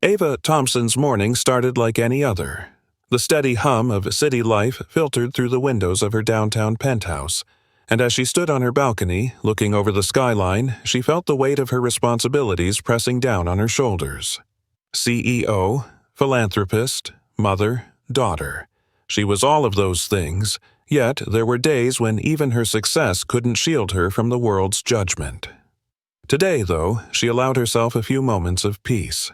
Ava Thompson's morning started like any other. The steady hum of city life filtered through the windows of her downtown penthouse, and as she stood on her balcony, looking over the skyline, she felt the weight of her responsibilities pressing down on her shoulders. CEO, philanthropist, mother, daughter. She was all of those things, yet there were days when even her success couldn't shield her from the world's judgment. Today, though, she allowed herself a few moments of peace.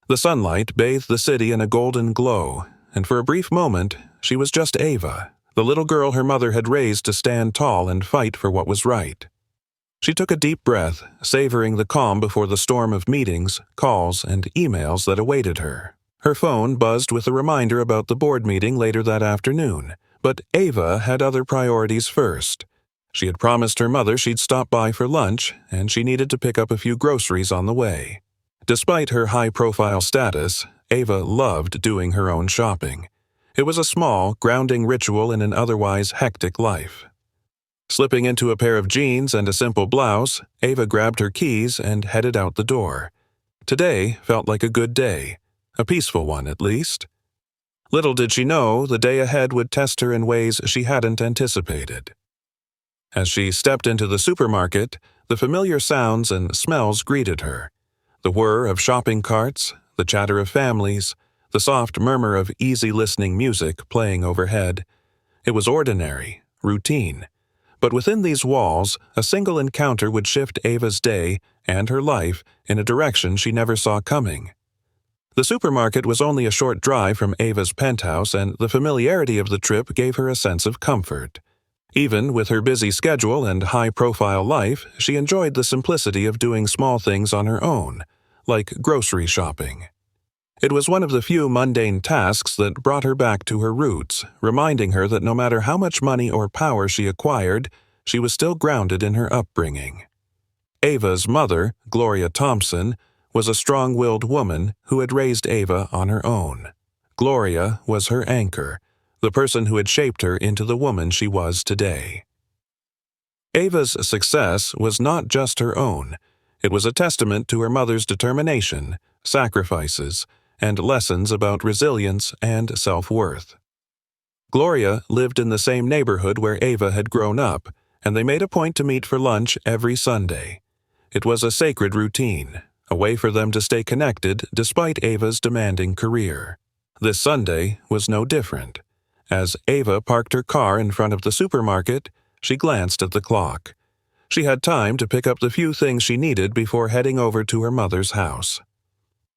The sunlight bathed the city in a golden glow, and for a brief moment, she was just Ava, the little girl her mother had raised to stand tall and fight for what was right. She took a deep breath, savoring the calm before the storm of meetings, calls, and emails that awaited her. Her phone buzzed with a reminder about the board meeting later that afternoon, but Ava had other priorities first. She had promised her mother she'd stop by for lunch, and she needed to pick up a few groceries on the way. Despite her high-profile status, Ava loved doing her own shopping. It was a small, grounding ritual in an otherwise hectic life. Slipping into a pair of jeans and a simple blouse, Ava grabbed her keys and headed out the door. Today felt like a good day, a peaceful one at least. Little did she know the day ahead would test her in ways she hadn't anticipated. As she stepped into the supermarket, the familiar sounds and smells greeted her. The whir of shopping carts, the chatter of families, the soft murmur of easy-listening music playing overhead. It was ordinary, routine. But within these walls, a single encounter would shift Ava's day and her life in a direction she never saw coming. The supermarket was only a short drive from Ava's penthouse, and the familiarity of the trip gave her a sense of comfort. Even with her busy schedule and high-profile life, she enjoyed the simplicity of doing small things on her own, like grocery shopping. It was one of the few mundane tasks that brought her back to her roots, reminding her that no matter how much money or power she acquired, she was still grounded in her upbringing. Ava's mother, Ava Thompson, was a strong-willed woman who had raised Ava on her own. Gloria was her anchor, the person who had shaped her into the woman she was today. Ava's success was not just her own. It was a testament to her mother's determination, sacrifices, and lessons about resilience and self-worth. Gloria lived in the same neighborhood where Ava had grown up, and they made a point to meet for lunch every Sunday. It was a sacred routine, a way for them to stay connected despite Ava's demanding career. This Sunday was no different. As Ava parked her car in front of the supermarket, she glanced at the clock. She had time to pick up the few things she needed before heading over to her mother's house.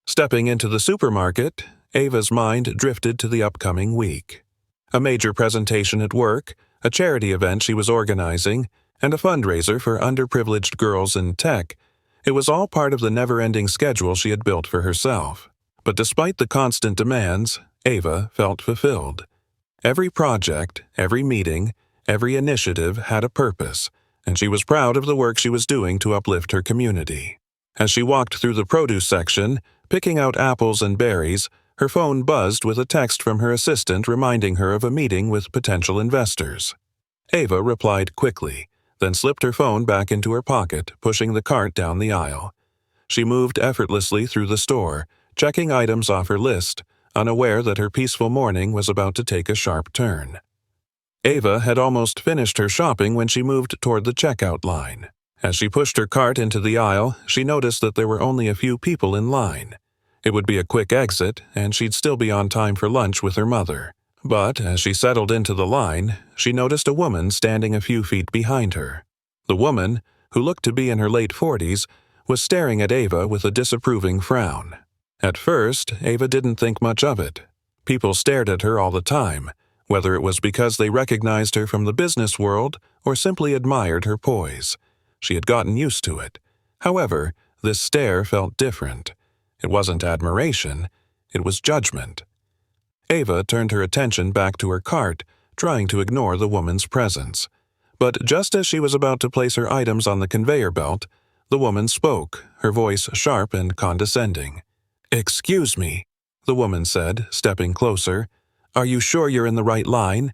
Stepping into the supermarket, Ava's mind drifted to the upcoming week. A major presentation at work, a charity event she was organizing, and a fundraiser for underprivileged girls in tech. It was all part of the never-ending schedule she had built for herself. But despite the constant demands, Ava felt fulfilled. Every project, every meeting, every initiative had a purpose, and she was proud of the work she was doing to uplift her community. As she walked through the produce section, picking out apples and berries, her phone buzzed with a text from her assistant reminding her of a meeting with potential investors. Ava replied quickly, then slipped her phone back into her pocket, pushing the cart down the aisle. She moved effortlessly through the store, checking items off her list, unaware that her peaceful morning was about to take a sharp turn. Ava had almost finished her shopping when she moved toward the checkout line. As she pushed her cart into the aisle, she noticed that there were only a few people in line. It would be a quick exit, and she'd still be on time for lunch with her mother. But as she settled into the line, she noticed a woman standing a few feet behind her. The woman, who looked to be in her late 40s, was staring at Ava with a disapproving frown. At first, Ava didn't think much of it. People stared at her all the time, whether it was because they recognized her from the business world or simply admired her poise. She had gotten used to it. However, this stare felt different. It wasn't admiration, it was judgment. Ava turned her attention back to her cart, trying to ignore the woman's presence. But just as she was about to place her items on the conveyor belt, the woman spoke, her voice sharp and condescending. "Excuse me," the woman said, stepping closer. "Are you sure you're in the right line?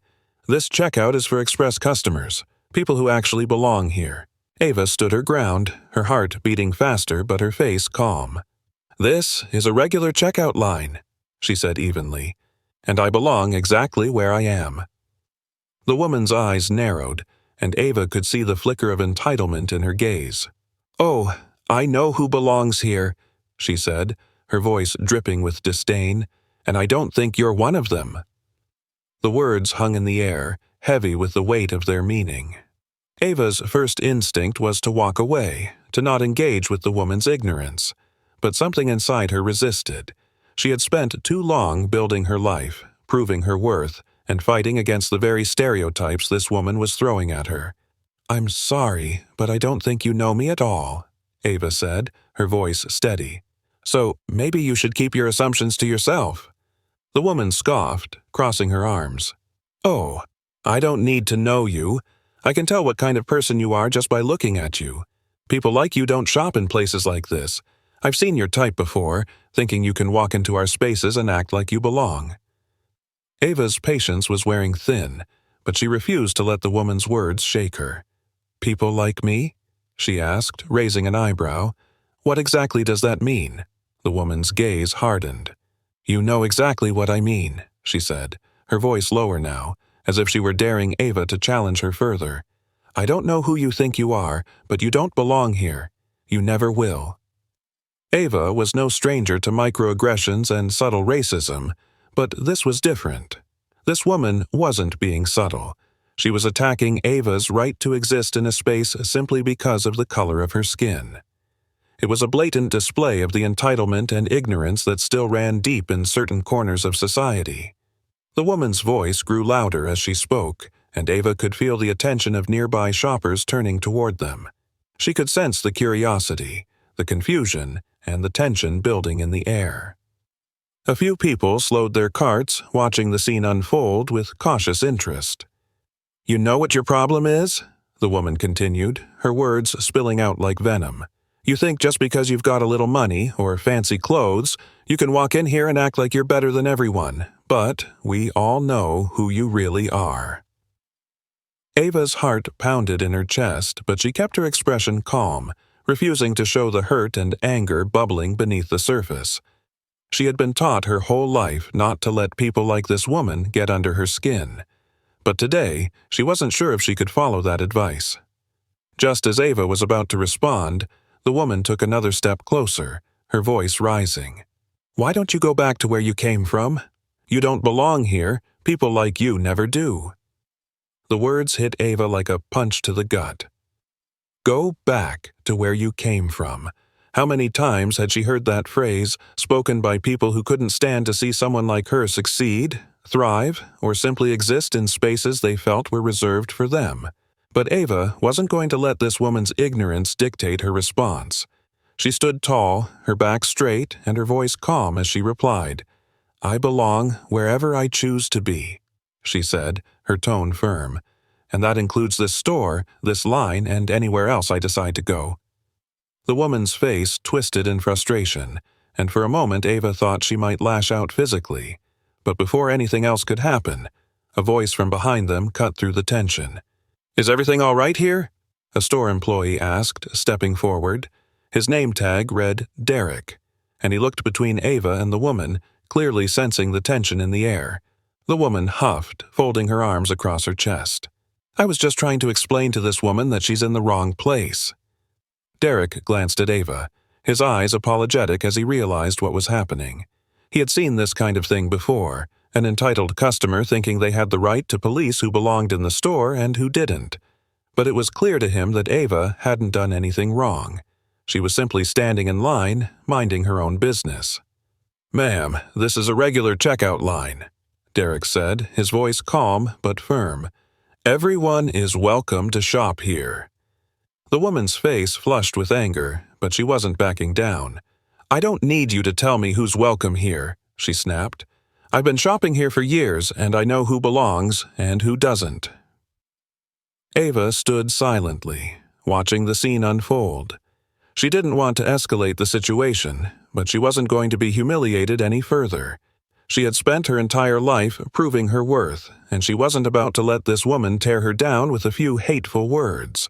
This checkout is for express customers, people who actually belong here." Ava stood her ground, her heart beating faster but her face calm. "This is a regular checkout line," she said evenly, "and I belong exactly where I am." The woman's eyes narrowed, and Ava could see the flicker of entitlement in her gaze. "Oh, I know who belongs here," she said, her voice dripping with disdain, "and I don't think you're one of them." The words hung in the air, heavy with the weight of their meaning. Ava's first instinct was to walk away, to not engage with the woman's ignorance. But something inside her resisted. She had spent too long building her life, proving her worth, and fighting against the very stereotypes this woman was throwing at her. "I'm sorry, but I don't think you know me at all," Ava said, her voice steady. "So maybe you should keep your assumptions to yourself." The woman scoffed, crossing her arms. "Oh, I don't need to know you. I can tell what kind of person you are just by looking at you. People like you don't shop in places like this. I've seen your type before, thinking you can walk into our spaces and act like you belong." Ava's patience was wearing thin, but she refused to let the woman's words shake her. "People like me?" she asked, raising an eyebrow. "What exactly does that mean?" The woman's gaze hardened. "You know exactly what I mean," she said, her voice lower now, as if she were daring Ava to challenge her further. "I don't know who you think you are, but you don't belong here. You never will." Ava was no stranger to microaggressions and subtle racism, but this was different. This woman wasn't being subtle. She was attacking Ava's right to exist in a space simply because of the color of her skin. It was a blatant display of the entitlement and ignorance that still ran deep in certain corners of society. The woman's voice grew louder as she spoke, and Ava could feel the attention of nearby shoppers turning toward them. She could sense the curiosity, the confusion, and the tension building in the air. A few people slowed their carts, watching the scene unfold with cautious interest. "You know what your problem is?" the woman continued, her words spilling out like venom. "You think just because you've got a little money or fancy clothes, you can walk in here and act like you're better than everyone, but we all know who you really are." Ava's heart pounded in her chest, but she kept her expression calm, refusing to show the hurt and anger bubbling beneath the surface. She had been taught her whole life not to let people like this woman get under her skin. But today, she wasn't sure if she could follow that advice. Just as Ava was about to respond, the woman took another step closer, her voice rising. "Why don't you go back to where you came from? You don't belong here. People like you never do." The words hit Ava like a punch to the gut. Go back to where you came from. How many times had she heard that phrase, spoken by people who couldn't stand to see someone like her succeed, thrive, or simply exist in spaces they felt were reserved for them? But Ava wasn't going to let this woman's ignorance dictate her response. She stood tall, her back straight, and her voice calm as she replied, "I belong wherever I choose to be," she said, her tone firm. "And that includes this store, this line, and anywhere else I decide to go." The woman's face twisted in frustration, and for a moment Ava thought she might lash out physically. But before anything else could happen, a voice from behind them cut through the tension. "Is everything all right here?" a store employee asked, stepping forward. His name tag read Derek, and he looked between Ava and the woman, clearly sensing the tension in the air. The woman huffed, folding her arms across her chest. "I was just trying to explain to this woman that she's in the wrong place." Derek glanced at Ava, his eyes apologetic as he realized what was happening. He had seen this kind of thing before, an entitled customer thinking they had the right to police who belonged in the store and who didn't. But it was clear to him that Ava hadn't done anything wrong. She was simply standing in line, minding her own business. "Ma'am, this is a regular checkout line," Derek said, his voice calm but firm. "Everyone is welcome to shop here." The woman's face flushed with anger, but she wasn't backing down. "I don't need you to tell me who's welcome here," she snapped. "I've been shopping here for years, and I know who belongs and who doesn't." Ava stood silently, watching the scene unfold. She didn't want to escalate the situation, but she wasn't going to be humiliated any further. She had spent her entire life proving her worth, and she wasn't about to let this woman tear her down with a few hateful words.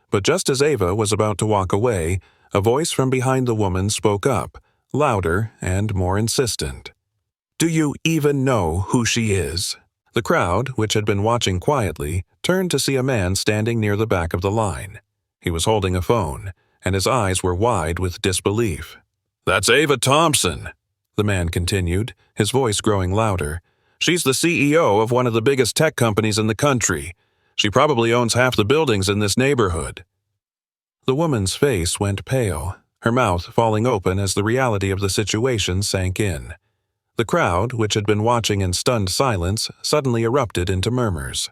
But just as Ava was about to walk away, a voice from behind the woman spoke up, louder and more insistent. "Do you even know who she is?" The crowd, which had been watching quietly, turned to see a man standing near the back of the line. He was holding a phone, and his eyes were wide with disbelief. "That's Ava Thompson," the man continued, his voice growing louder. "She's the CEO of one of the biggest tech companies in the country. She probably owns half the buildings in this neighborhood." The woman's face went pale, her mouth falling open as the reality of the situation sank in. The crowd, which had been watching in stunned silence, suddenly erupted into murmurs.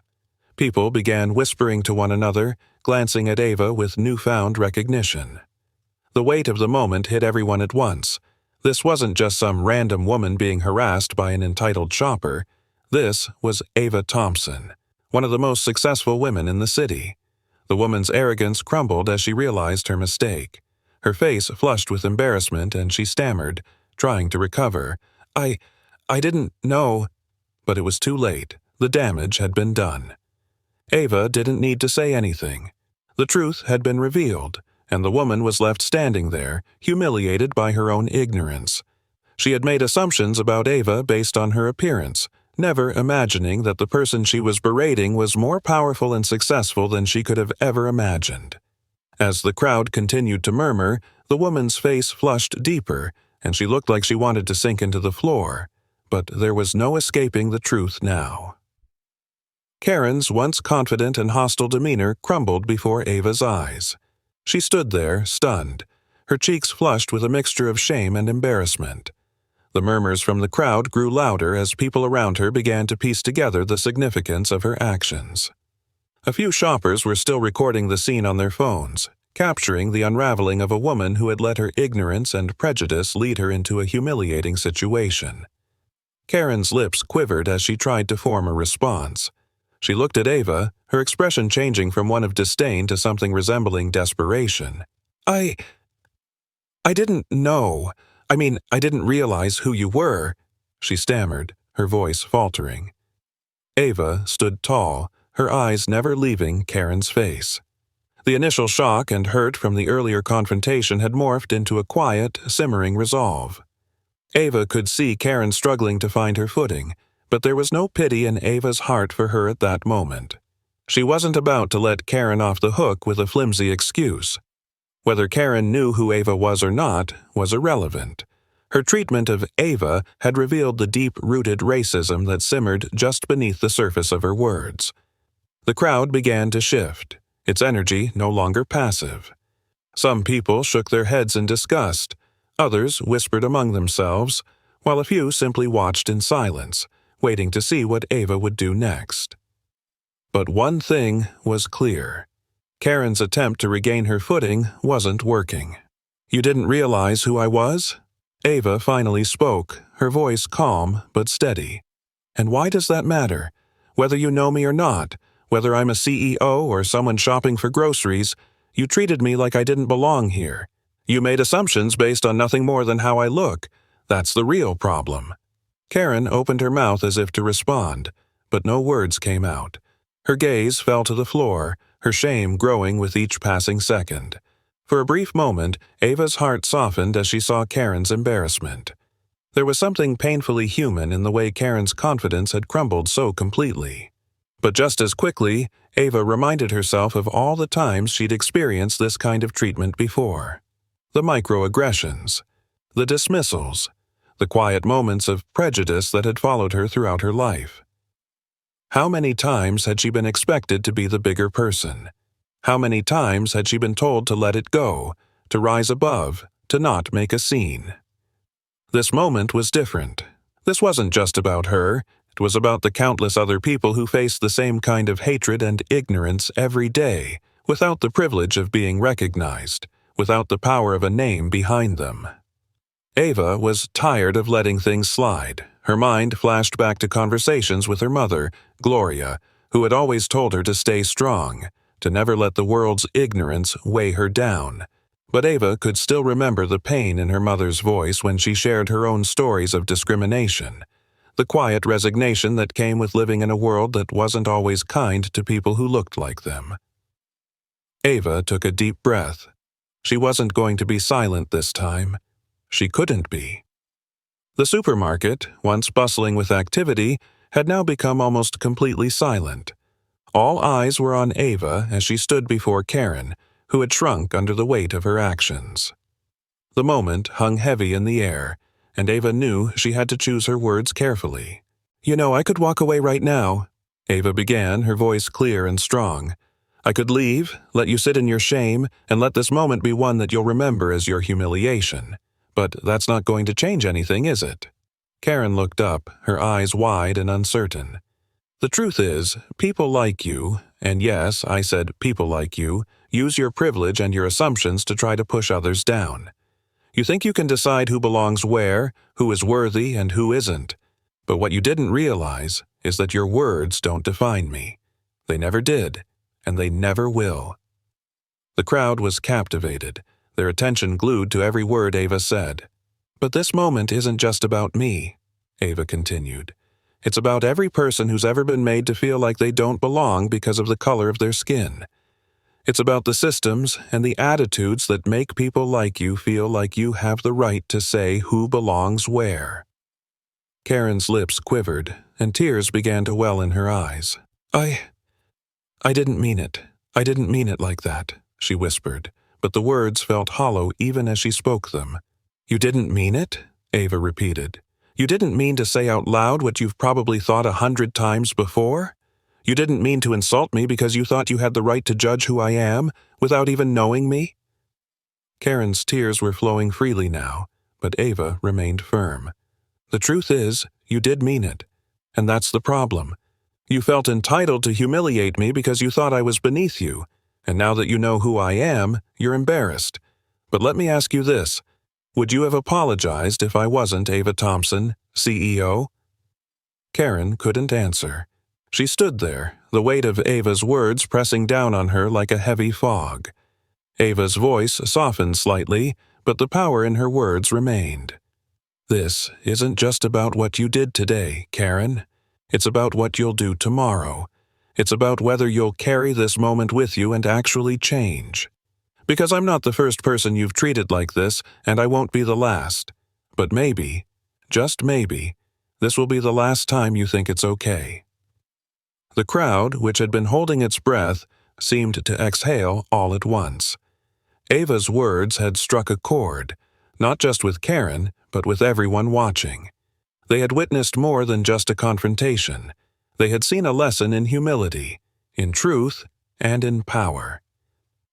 People began whispering to one another, glancing at Ava with newfound recognition. The weight of the moment hit everyone at once. This wasn't just some random woman being harassed by an entitled shopper. This was Ava Thompson, one of the most successful women in the city. The woman's arrogance crumbled as she realized her mistake. Her face flushed with embarrassment and she stammered, trying to recover. I didn't know." But it was too late. The damage had been done. Ava didn't need to say anything. The truth had been revealed, and the woman was left standing there, humiliated by her own ignorance. She had made assumptions about Ava based on her appearance, never imagining that the person she was berating was more powerful and successful than she could have ever imagined. As the crowd continued to murmur, the woman's face flushed deeper, and she looked like she wanted to sink into the floor. But there was no escaping the truth now. Karen's once confident and hostile demeanor crumbled before Ava's eyes. She stood there, stunned, her cheeks flushed with a mixture of shame and embarrassment. The murmurs from the crowd grew louder as people around her began to piece together the significance of her actions. A few shoppers were still recording the scene on their phones, capturing the unraveling of a woman who had let her ignorance and prejudice lead her into a humiliating situation. Karen's lips quivered as she tried to form a response. She looked at Ava, her expression changing from one of disdain to something resembling desperation. I didn't know. I didn't realize who you were," she stammered, her voice faltering. Ava stood tall, her eyes never leaving Karen's face. The initial shock and hurt from the earlier confrontation had morphed into a quiet, simmering resolve. Ava could see Karen struggling to find her footing, but there was no pity in Ava's heart for her at that moment. She wasn't about to let Karen off the hook with a flimsy excuse. Whether Karen knew who Ava was or not was irrelevant. Her treatment of Ava had revealed the deep-rooted racism that simmered just beneath the surface of her words. The crowd began to shift, its energy no longer passive. Some people shook their heads in disgust, others whispered among themselves, while a few simply watched in silence, waiting to see what Ava would do next. But one thing was clear. Karen's attempt to regain her footing wasn't working. "You didn't realize who I was?" Ava finally spoke, her voice calm but steady. "And why does that matter? Whether you know me or not, whether I'm a CEO or someone shopping for groceries, you treated me like I didn't belong here. You made assumptions based on nothing more than how I look. That's the real problem." Karen opened her mouth as if to respond, but no words came out. Her gaze fell to the floor, her shame growing with each passing second. For a brief moment, Ava's heart softened as she saw Karen's embarrassment. There was something painfully human in the way Karen's confidence had crumbled so completely. But just as quickly, Ava reminded herself of all the times she'd experienced this kind of treatment before. The microaggressions, the dismissals, the quiet moments of prejudice that had followed her throughout her life. How many times had she been expected to be the bigger person? How many times had she been told to let it go, to rise above, to not make a scene? This moment was different. This wasn't just about her. It was about the countless other people who faced the same kind of hatred and ignorance every day, without the privilege of being recognized, without the power of a name behind them. Ava was tired of letting things slide. Her mind flashed back to conversations with her mother, Gloria, who had always told her to stay strong, to never let the world's ignorance weigh her down. But Ava could still remember the pain in her mother's voice when she shared her own stories of discrimination, the quiet resignation that came with living in a world that wasn't always kind to people who looked like them. Ava took a deep breath. She wasn't going to be silent this time. She couldn't be. The supermarket, once bustling with activity, had now become almost completely silent. All eyes were on Ava as she stood before Karen, who had shrunk under the weight of her actions. The moment hung heavy in the air, and Ava knew she had to choose her words carefully. "You know, I could walk away right now," Ava began, her voice clear and strong. "I could leave, let you sit in your shame, and let this moment be one that you'll remember as your humiliation. But that's not going to change anything, is it?" Karen looked up, her eyes wide and uncertain. "The truth is, people like you, and yes, I said people like you, use your privilege and your assumptions to try to push others down. You think you can decide who belongs where, who is worthy and who isn't. But what you didn't realize is that your words don't define me. They never did, and they never will." The crowd was captivated, their attention glued to every word Ava said. "But this moment isn't just about me," Ava continued. "It's about every person who's ever been made to feel like they don't belong because of the color of their skin. It's about the systems and the attitudes that make people like you feel like you have the right to say who belongs where." Karen's lips quivered, and tears began to well in her eyes. I didn't mean it. I didn't mean it like that," she whispered, but the words felt hollow even as she spoke them. "You didn't mean it?" Ava repeated. "You didn't mean to say out loud what you've probably thought 100 times before? You didn't mean to insult me because you thought you had the right to judge who I am, without even knowing me?" Karen's tears were flowing freely now, but Ava remained firm. "The truth is, you did mean it. And that's the problem. You felt entitled to humiliate me because you thought I was beneath you, and now that you know who I am, you're embarrassed. But let me ask you this. Would you have apologized if I wasn't Ava Thompson, CEO?" Karen couldn't answer. She stood there, the weight of Ava's words pressing down on her like a heavy fog. Ava's voice softened slightly, but the power in her words remained. "This isn't just about what you did today, Karen. It's about what you'll do tomorrow. It's about whether you'll carry this moment with you and actually change. Because I'm not the first person you've treated like this, and I won't be the last. But maybe, just maybe, this will be the last time you think it's okay." The crowd, which had been holding its breath, seemed to exhale all at once. Ava's words had struck a chord, not just with Karen, but with everyone watching. They had witnessed more than just a confrontation. They had seen a lesson in humility, in truth, and in power.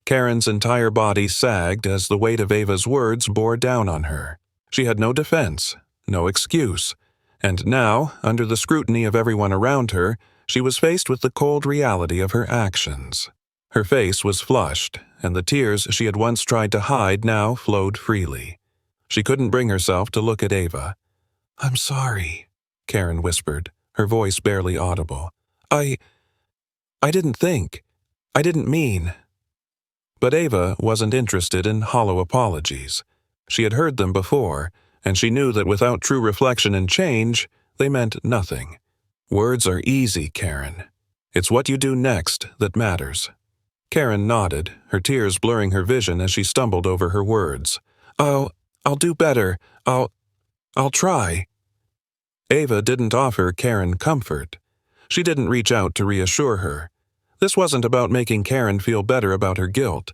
Karen's entire body sagged as the weight of Ava's words bore down on her. She had no defense, no excuse, and now, under the scrutiny of everyone around her, she was faced with the cold reality of her actions. Her face was flushed, and the tears she had once tried to hide now flowed freely. She couldn't bring herself to look at Ava. "I'm sorry," Karen whispered, her voice barely audible. I didn't think. I didn't mean." But Ava wasn't interested in hollow apologies. She had heard them before, and she knew that without true reflection and change, they meant nothing. "Words are easy, Karen. It's what you do next that matters." Karen nodded, her tears blurring her vision as she stumbled over her words. I'll do better. I'll try." Ava didn't offer Karen comfort. She didn't reach out to reassure her. This wasn't about making Karen feel better about her guilt.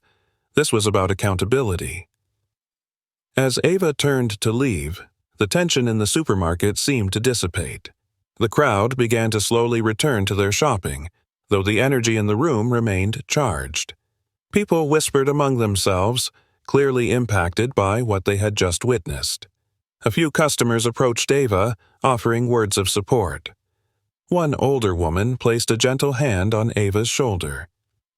This was about accountability. As Ava turned to leave, the tension in the supermarket seemed to dissipate. The crowd began to slowly return to their shopping, though the energy in the room remained charged. People whispered among themselves, clearly impacted by what they had just witnessed. A few customers approached Ava, offering words of support. One older woman placed a gentle hand on Ava's shoulder.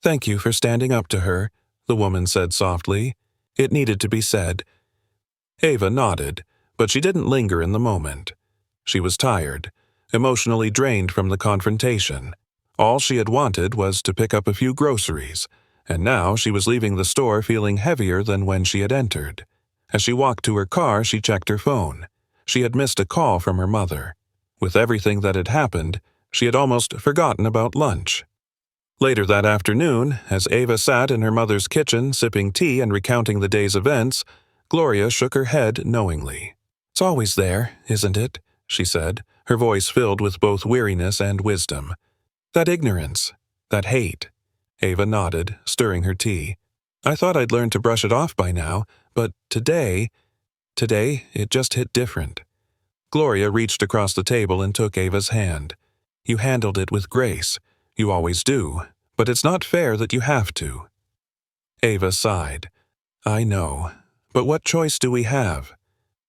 "Thank you for standing up to her," the woman said softly. "It needed to be said." Ava nodded, but she didn't linger in the moment. She was tired, emotionally drained from the confrontation. All she had wanted was to pick up a few groceries, and now she was leaving the store feeling heavier than when she had entered. As she walked to her car, she checked her phone. She had missed a call from her mother. With everything that had happened, she had almost forgotten about lunch. Later that afternoon, as Ava sat in her mother's kitchen sipping tea and recounting the day's events, Gloria shook her head knowingly. "It's always there, isn't it?" she said, her voice filled with both weariness and wisdom. "That ignorance, that hate." Ava nodded, stirring her tea. "I thought I'd learned to brush it off by now, but today, it just hit different." Gloria reached across the table and took Ava's hand. "You handled it with grace. You always do, but it's not fair that you have to." Ava sighed. "I know, but what choice do we have?"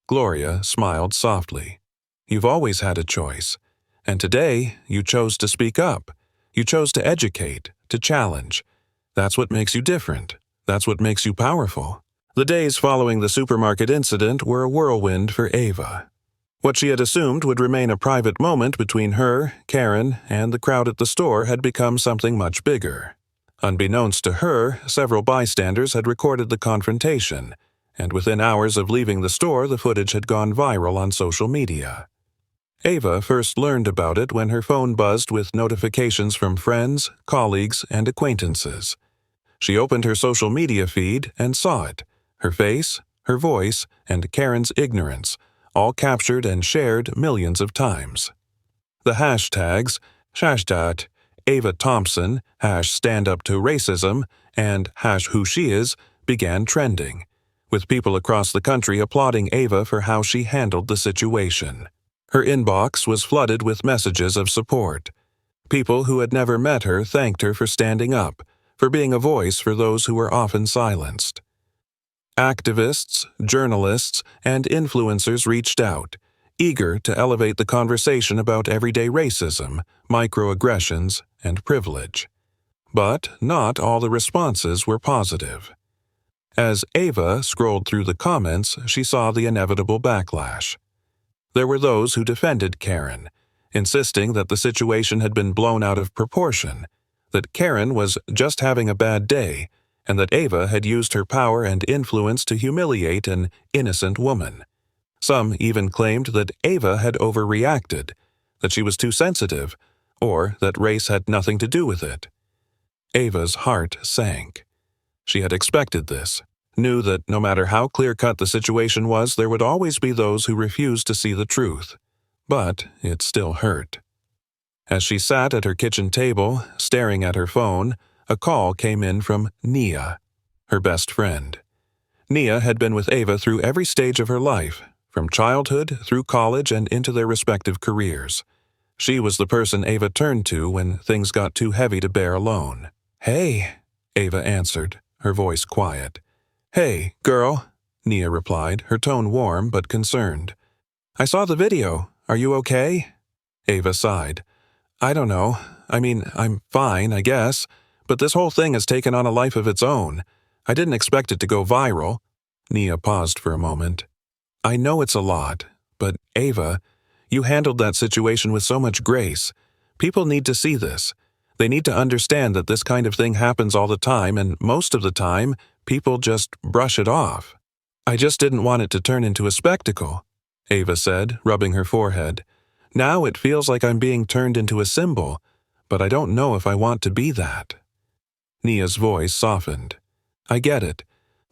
Gloria smiled softly. "You've always had a choice. And today, you chose to speak up. You chose to educate, to challenge. That's what makes you different. That's what makes you powerful." The days following the supermarket incident were a whirlwind for Ava. What she had assumed would remain a private moment between her, Karen, and the crowd at the store had become something much bigger. Unbeknownst to her, several bystanders had recorded the confrontation, and within hours of leaving the store, the footage had gone viral on social media. Ava first learned about it when her phone buzzed with notifications from friends, colleagues, and acquaintances. She opened her social media feed and saw it, her face, her voice, and Karen's ignorance, all captured and shared millions of times. The hashtags, #hashtag Ava Thompson, #StandUpToRacism, and #WhoSheIs began trending, with people across the country applauding Ava for how she handled the situation. Her inbox was flooded with messages of support. People who had never met her thanked her for standing up, for being a voice for those who were often silenced. Activists, journalists, and influencers reached out, eager to elevate the conversation about everyday racism, microaggressions, and privilege. But not all the responses were positive. As Ava scrolled through the comments, she saw the inevitable backlash. There were those who defended Karen, insisting that the situation had been blown out of proportion, that Karen was just having a bad day, and that Ava had used her power and influence to humiliate an innocent woman. Some even claimed that Ava had overreacted, that she was too sensitive, or that race had nothing to do with it. Ava's heart sank. She had expected this, knew that no matter how clear-cut the situation was, there would always be those who refused to see the truth. But it still hurt. As she sat at her kitchen table, staring at her phone, a call came in from Nia, her best friend. Nia had been with Ava through every stage of her life, from childhood through college and into their respective careers. She was the person Ava turned to when things got too heavy to bear alone. "Hey," Ava answered, her voice quiet. "Hey, girl," Nia replied, her tone warm but concerned. "I saw the video. Are you okay?" Ava sighed. "I don't know. I mean, I'm fine, I guess. But this whole thing has taken on a life of its own. I didn't expect it to go viral." Nia paused for a moment. "I know it's a lot, but Ava, you handled that situation with so much grace. People need to see this. They need to understand that this kind of thing happens all the time, and most of the time, people just brush it off." "I just didn't want it to turn into a spectacle," Ava said, rubbing her forehead. "Now it feels like I'm being turned into a symbol, but I don't know if I want to be that." Nia's voice softened. "I get it,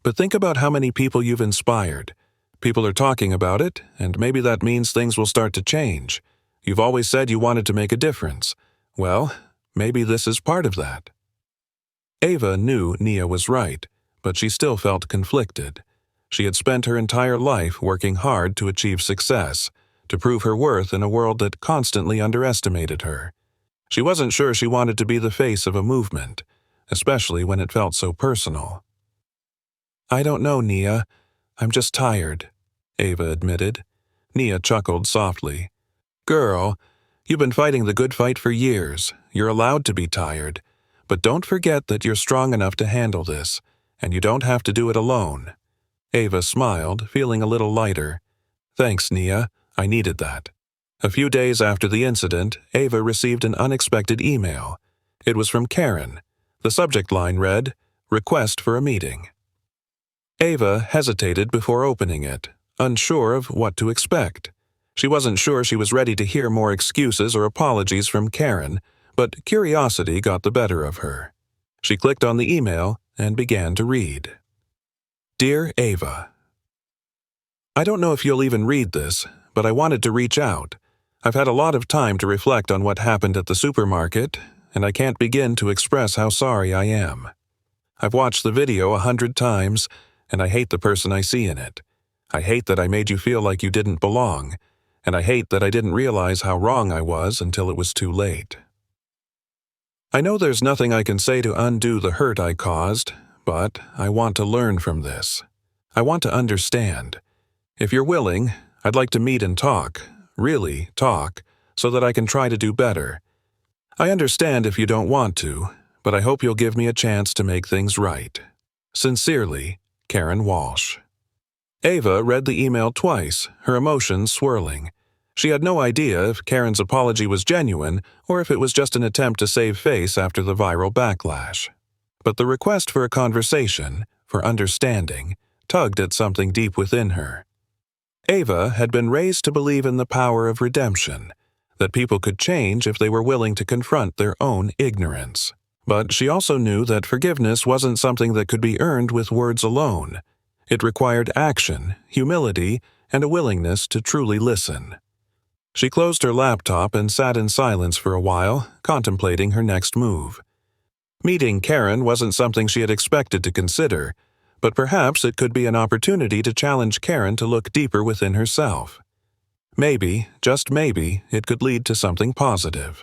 but think about how many people you've inspired. People are talking about it, and maybe that means things will start to change. You've always said you wanted to make a difference. Well, maybe this is part of that." Ava knew Nia was right, but she still felt conflicted. She had spent her entire life working hard to achieve success, to prove her worth in a world that constantly underestimated her. She wasn't sure she wanted to be the face of a movement, especially when it felt so personal. "I don't know, Nia. I'm just tired," Ava admitted. Nia chuckled softly. "Girl, you've been fighting the good fight for years. You're allowed to be tired. But don't forget that you're strong enough to handle this, and you don't have to do it alone." Ava smiled, feeling a little lighter. "Thanks, Nia. I needed that." A few days after the incident, Ava received an unexpected email. It was from Karen. The subject line read, "Request for a meeting." Ava hesitated before opening it, unsure of what to expect. She wasn't sure she was ready to hear more excuses or apologies from Karen, but curiosity got the better of her. She clicked on the email and began to read. "Dear Ava, I don't know if you'll even read this, but I wanted to reach out. I've had a lot of time to reflect on what happened at the supermarket, and I can't begin to express how sorry I am. I've watched the video 100 times, and I hate the person I see in it. I hate that I made you feel like you didn't belong, and I hate that I didn't realize how wrong I was until it was too late. I know there's nothing I can say to undo the hurt I caused, but I want to learn from this. I want to understand. If you're willing, I'd like to meet and talk, really talk, so that I can try to do better. I understand if you don't want to, but I hope you'll give me a chance to make things right. Sincerely, Karen Walsh. Ava read the email twice, her emotions swirling. She had no idea if Karen's apology was genuine or if it was just an attempt to save face after the viral backlash. But the request for a conversation, for understanding, tugged at something deep within her. Ava had been raised to believe in the power of redemption, that people could change if they were willing to confront their own ignorance. But she also knew that forgiveness wasn't something that could be earned with words alone. It required action, humility, and a willingness to truly listen. She closed her laptop and sat in silence for a while, contemplating her next move. Meeting Karen wasn't something she had expected to consider, but perhaps it could be an opportunity to challenge Karen to look deeper within herself. Maybe, just maybe, it could lead to something positive.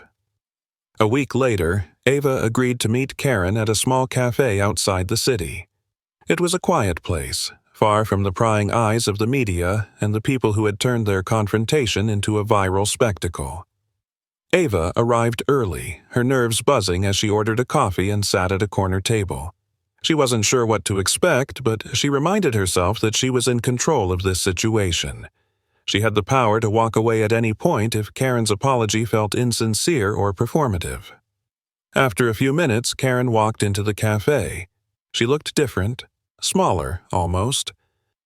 A week later, Ava agreed to meet Karen at a small cafe outside the city. It was a quiet place, far from the prying eyes of the media and the people who had turned their confrontation into a viral spectacle. Ava arrived early, her nerves buzzing as she ordered a coffee and sat at a corner table. She wasn't sure what to expect, but she reminded herself that she was in control of this situation. She had the power to walk away at any point if Karen's apology felt insincere or performative. After a few minutes, Karen walked into the cafe. She looked different, smaller, almost.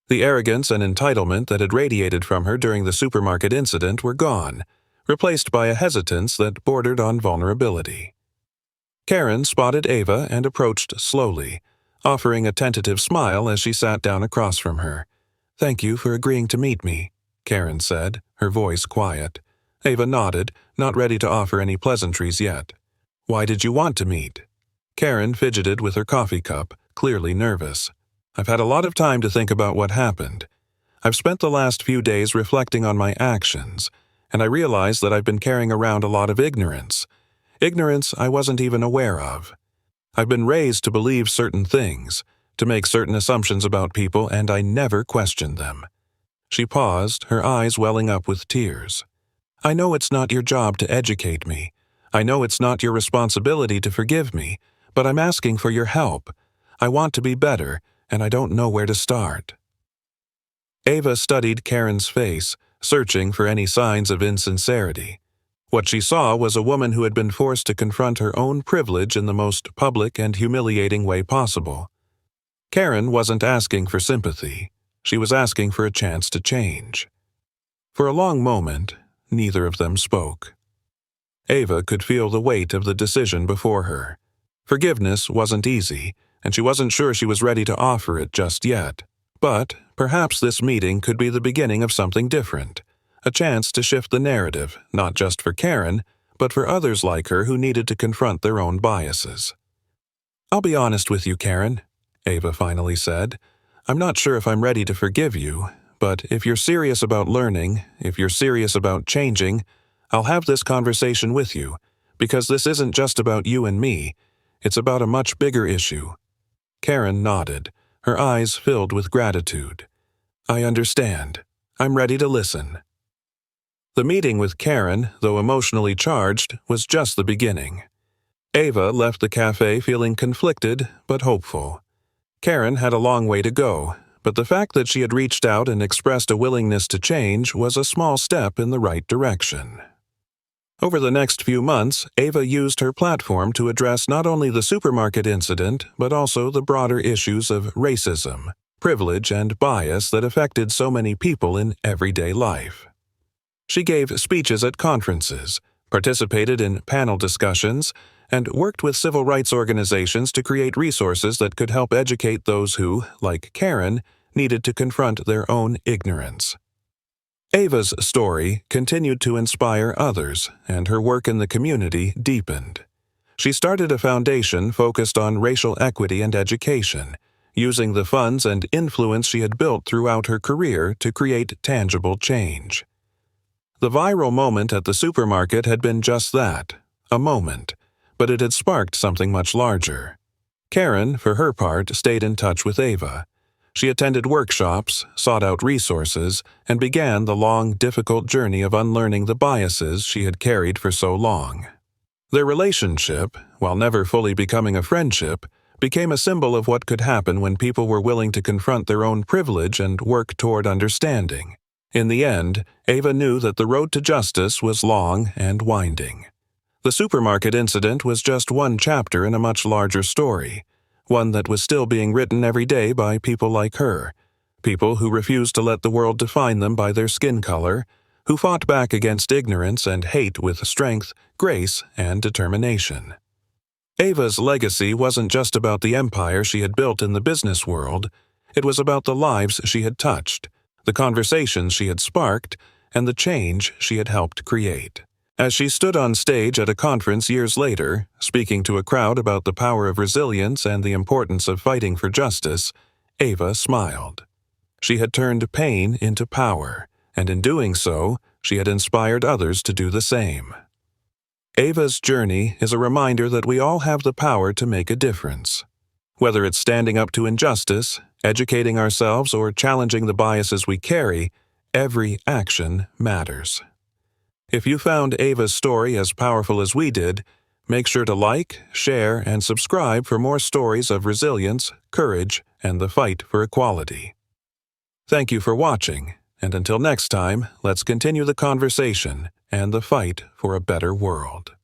The arrogance and entitlement that had radiated from her during the supermarket incident were gone, replaced by a hesitance that bordered on vulnerability. Karen spotted Ava and approached slowly, offering a tentative smile as she sat down across from her. "Thank you for agreeing to meet me," Karen said, her voice quiet. Ava nodded, not ready to offer any pleasantries yet. "Why did you want to meet?" Karen fidgeted with her coffee cup, clearly nervous. "I've had a lot of time to think about what happened. I've spent the last few days reflecting on my actions, and I realize that I've been carrying around a lot of ignorance. Ignorance I wasn't even aware of. I've been raised to believe certain things, to make certain assumptions about people, and I never questioned them." She paused, her eyes welling up with tears. "I know it's not your job to educate me. I know it's not your responsibility to forgive me, but I'm asking for your help. I want to be better, and I don't know where to start." Ava studied Karen's face, searching for any signs of insincerity. What she saw was a woman who had been forced to confront her own privilege in the most public and humiliating way possible. Karen wasn't asking for sympathy. She was asking for a chance to change. For a long moment, neither of them spoke. Ava could feel the weight of the decision before her. Forgiveness wasn't easy, and she wasn't sure she was ready to offer it just yet. But perhaps this meeting could be the beginning of something different, a chance to shift the narrative, not just for Karen, but for others like her who needed to confront their own biases. "I'll be honest with you, Karen," Ava finally said. "I'm not sure if I'm ready to forgive you, but if you're serious about learning, if you're serious about changing, I'll have this conversation with you, because this isn't just about you and me, it's about a much bigger issue." Karen nodded, her eyes filled with gratitude. "I understand. I'm ready to listen." The meeting with Karen, though emotionally charged, was just the beginning. Ava left the cafe feeling conflicted but hopeful. Karen had a long way to go, but the fact that she had reached out and expressed a willingness to change was a small step in the right direction. Over the next few months, Ava used her platform to address not only the supermarket incident, but also the broader issues of racism, privilege, and bias that affected so many people in everyday life. She gave speeches at conferences, participated in panel discussions, and worked with civil rights organizations to create resources that could help educate those who, like Karen, needed to confront their own ignorance. Ava's story continued to inspire others, and her work in the community deepened. She started a foundation focused on racial equity and education, using the funds and influence she had built throughout her career to create tangible change. The viral moment at the supermarket had been just that, a moment, but it had sparked something much larger. Karen, for her part, stayed in touch with Ava. She attended workshops, sought out resources, and began the long, difficult journey of unlearning the biases she had carried for so long. Their relationship, while never fully becoming a friendship, became a symbol of what could happen when people were willing to confront their own privilege and work toward understanding. In the end, Ava knew that the road to justice was long and winding. The supermarket incident was just one chapter in a much larger story, one that was still being written every day by people like her, people who refused to let the world define them by their skin color, who fought back against ignorance and hate with strength, grace, and determination. Ava's legacy wasn't just about the empire she had built in the business world, it was about the lives she had touched, the conversations she had sparked, and the change she had helped create. As she stood on stage at a conference years later, speaking to a crowd about the power of resilience and the importance of fighting for justice, Ava smiled. She had turned pain into power, and in doing so, she had inspired others to do the same. Ava's journey is a reminder that we all have the power to make a difference. Whether it's standing up to injustice, educating ourselves, or challenging the biases we carry, every action matters. If you found Ava's story as powerful as we did, make sure to like, share, and subscribe for more stories of resilience, courage, and the fight for equality. Thank you for watching, and until next time, let's continue the conversation and the fight for a better world.